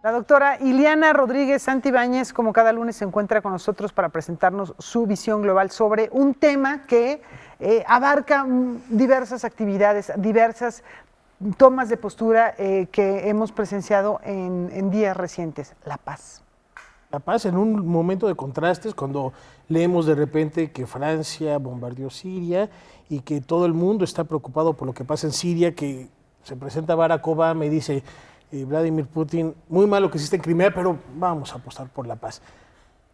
La doctora Iliana Rodríguez Santibáñez, como cada lunes, se encuentra con nosotros para presentarnos su visión global sobre un tema que abarca diversas actividades, diversas tomas de postura que hemos presenciado en días recientes. La paz. La paz en un momento de contrastes, cuando leemos de repente que Francia bombardeó Siria y que todo el mundo está preocupado por lo que pasa en Siria, que se presenta Barack Obama y dice... Vladimir Putin, muy mal lo que hiciste en Crimea, pero vamos a apostar por la paz.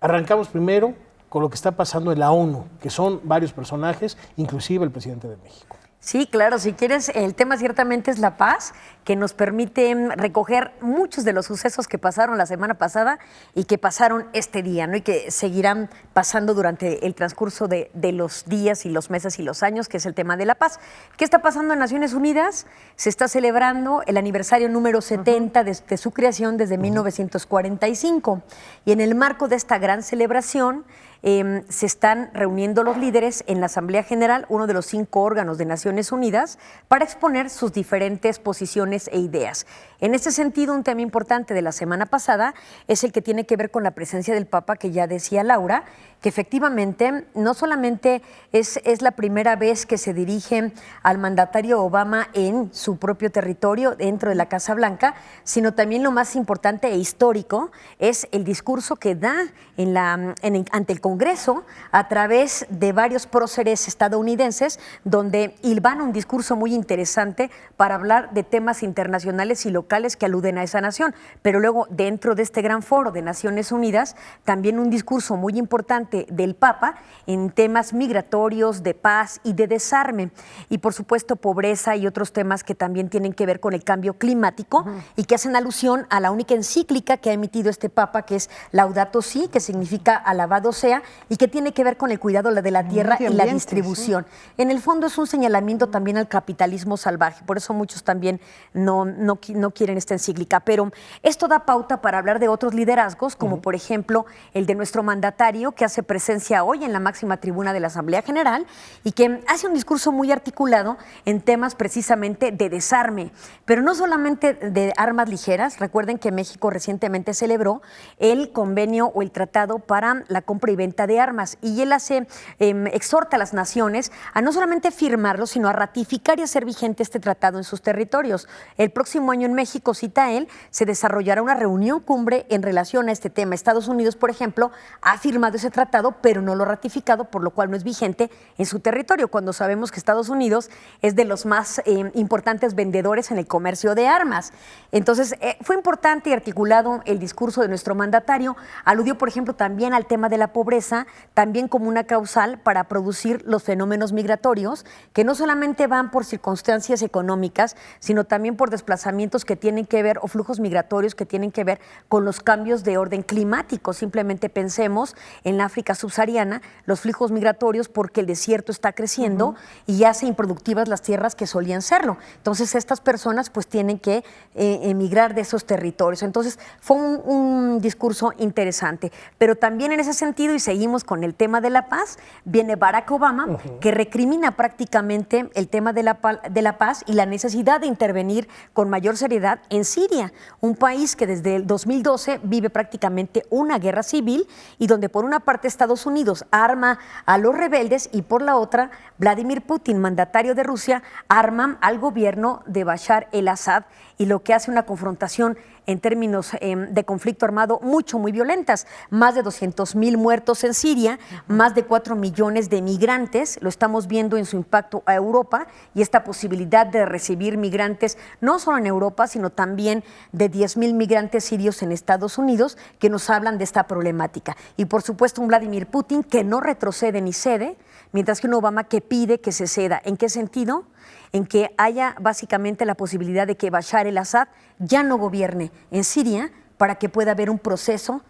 Arrancamos primero con lo que está pasando en la ONU, que son varios personajes, inclusive el presidente de México. Sí, claro, si quieres, el tema ciertamente es la paz, que nos permite recoger muchos de los sucesos que pasaron la semana pasada y que pasaron este día, ¿no? Y que seguirán pasando durante el transcurso de los días y los meses y los años, que es el tema de la paz. ¿Qué está pasando en Naciones Unidas? Se está celebrando el aniversario número 70 de su creación desde 1945. Y en el marco de esta gran celebración, se están reuniendo los líderes en la Asamblea General, uno de los 5 órganos de Naciones Unidas, para exponer sus diferentes posiciones e ideas. En este sentido, un tema importante de la semana pasada es el que tiene que ver con la presencia del Papa, que ya decía Laura, que efectivamente no solamente es la primera vez que se dirige al mandatario Obama en su propio territorio, dentro de la Casa Blanca, sino también lo más importante e histórico es el discurso que da ante el Congreso a través de varios próceres estadounidenses, donde hilvana un discurso muy interesante para hablar de temas internacionales y locales que aluden a esa nación. Pero luego, dentro de este gran foro de Naciones Unidas, también un discurso muy importante del Papa en temas migratorios, de paz y de desarme. Y por supuesto pobreza y otros temas que también tienen que ver con el cambio climático y que hacen alusión a la única encíclica que ha emitido este Papa, que es Laudato Si, que significa alabado sea, y que tiene que ver con el cuidado de la tierra y la distribución. Sí. En el fondo es un señalamiento también al capitalismo salvaje, por eso muchos también no quieren esta encíclica. Pero esto da pauta para hablar de otros liderazgos, como por ejemplo el de nuestro mandatario, que hace presencia hoy en la máxima tribuna de la Asamblea General y que hace un discurso muy articulado en temas precisamente de desarme, pero no solamente de armas ligeras. Recuerden que México recientemente celebró el convenio o el tratado para la compra y venta de armas, y él exhorta a las naciones a no solamente firmarlo, sino a ratificar y hacer vigente este tratado en sus territorios. El próximo año en México, cita él, se desarrollará una reunión cumbre en relación a este tema. Estados Unidos, por ejemplo, ha firmado ese tratado, pero no lo ha ratificado, por lo cual no es vigente en su territorio, cuando sabemos que Estados Unidos es de los más importantes vendedores en el comercio de armas. Entonces, fue importante y articulado el discurso de nuestro mandatario. Aludió, por ejemplo, también al tema de la pobreza, también como una causal para producir los fenómenos migratorios, que no solamente van por circunstancias económicas, sino también por desplazamientos que tienen que ver, o flujos migratorios que tienen que ver con los cambios de orden climático. Simplemente pensemos en la África subsahariana, los flujos migratorios, porque el desierto está creciendo y hace improductivas las tierras que solían serlo. Entonces, estas personas pues tienen que emigrar de esos territorios. Entonces, fue un discurso interesante. Pero también en ese sentido, y seguimos con el tema de la paz, viene Barack Obama, que recrimina prácticamente el tema de la paz y la necesidad de intervenir con mayor seriedad en Siria, un país que desde el 2012 vive prácticamente una guerra civil y donde por una parte Estados Unidos arma a los rebeldes y por la otra Vladimir Putin, mandatario de Rusia, arma al gobierno de Bashar el-Assad, y lo que hace una confrontación en términos de conflicto armado muy violentas. Más de 200,000 muertos en Siria, más de 4 millones de migrantes, lo estamos viendo en su impacto a Europa, y esta posibilidad de recibir migrantes no solo en Europa, sino también de 10,000 migrantes sirios en Estados Unidos, que nos hablan de esta problemática. Y por supuesto un Vladimir Putin que no retrocede ni cede, mientras que un Obama que pide que se ceda. ¿En qué sentido? En que haya básicamente la posibilidad de que Bashar el-Assad ya no gobierne en Siria, para que pueda haber un proceso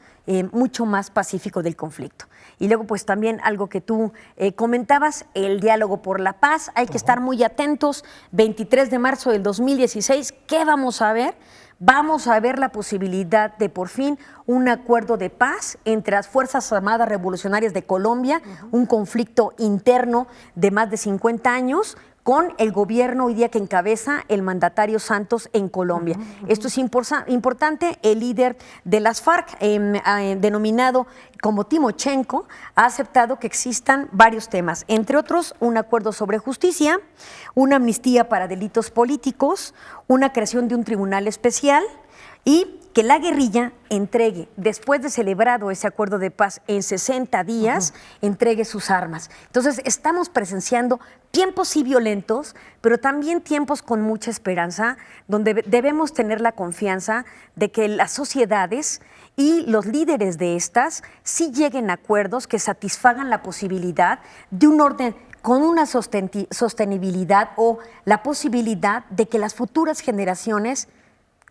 mucho más pacífico del conflicto. Y luego pues también algo que tú comentabas, el diálogo por la paz. Hay que estar muy atentos. 23 de marzo del 2016, ¿qué vamos a ver? Vamos a ver la posibilidad de por fin un acuerdo de paz entre las Fuerzas Armadas Revolucionarias de Colombia, un conflicto interno de más de 50 años, con el gobierno hoy día que encabeza el mandatario Santos en Colombia. Esto es importante. El líder de las FARC, denominado como Timochenko, ha aceptado que existan varios temas, entre otros un acuerdo sobre justicia, una amnistía para delitos políticos, una creación de un tribunal especial y que la guerrilla entregue, después de celebrado ese acuerdo de paz en 60 días, entregue sus armas. Entonces, estamos presenciando tiempos sí violentos, pero también tiempos con mucha esperanza, donde debemos tener la confianza de que las sociedades y los líderes de estas sí lleguen a acuerdos que satisfagan la posibilidad de un orden con una sostenibilidad o la posibilidad de que las futuras generaciones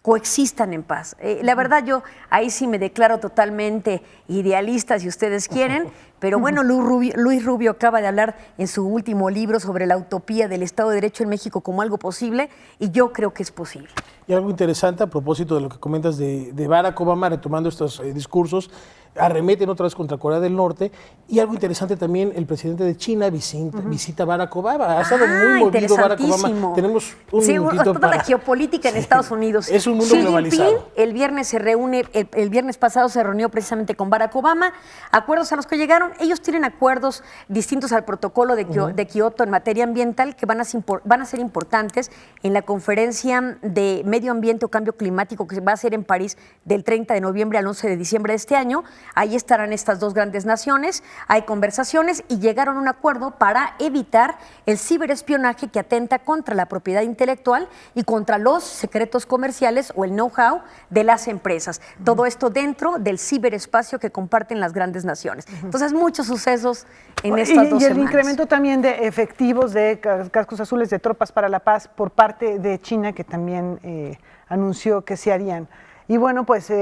coexistan en paz. La verdad, yo ahí sí me declaro totalmente idealista, si ustedes quieren, pero bueno, Luis Rubio acaba de hablar en su último libro sobre la utopía del Estado de Derecho en México como algo posible, y yo creo que es posible. Y algo interesante a propósito de lo que comentas de Barack Obama, retomando estos discursos, arremeten otra vez contra Corea del Norte, y algo interesante también, el presidente de China visita a Barack Obama. Ha estado muy movido Barack Obama. Tenemos un minutito toda la geopolítica en Estados Unidos. Es un mundo globalizado. Xi Jinping el viernes se reúne, el viernes pasado se reunió precisamente con Barack Obama. Acuerdos a los que llegaron, ellos tienen acuerdos distintos al protocolo de Kioto en materia ambiental que van a ser importantes en la conferencia de medio ambiente o cambio climático que va a ser en París del 30 de noviembre al 11 de diciembre de este año. Ahí estarán estas dos grandes naciones, hay conversaciones y llegaron a un acuerdo para evitar el ciberespionaje que atenta contra la propiedad intelectual y contra los secretos comerciales o el know-how de las empresas. Todo esto dentro del ciberespacio que comparten las grandes naciones. Entonces, muchos sucesos en estas dos semanas. Y el incremento también de efectivos de cascos azules de tropas para la paz por parte de China, que también anunció que se harían. Y bueno, pues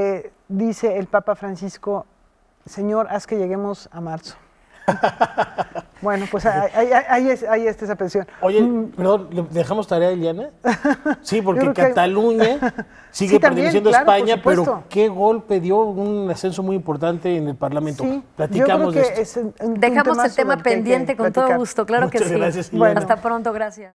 dice el Papa Francisco: Señor, haz que lleguemos a marzo. Bueno, pues ahí está esa pensión. Oye, perdón, ¿le dejamos tarea a Eliana? Sí, porque Cataluña sigue perteneciendo a España, pero qué golpe dio, un ascenso muy importante en el Parlamento. Sí, platicamos de esto. Dejamos el tema pendiente con todo gusto, claro que sí. Muchas gracias, Bueno, hasta pronto, gracias.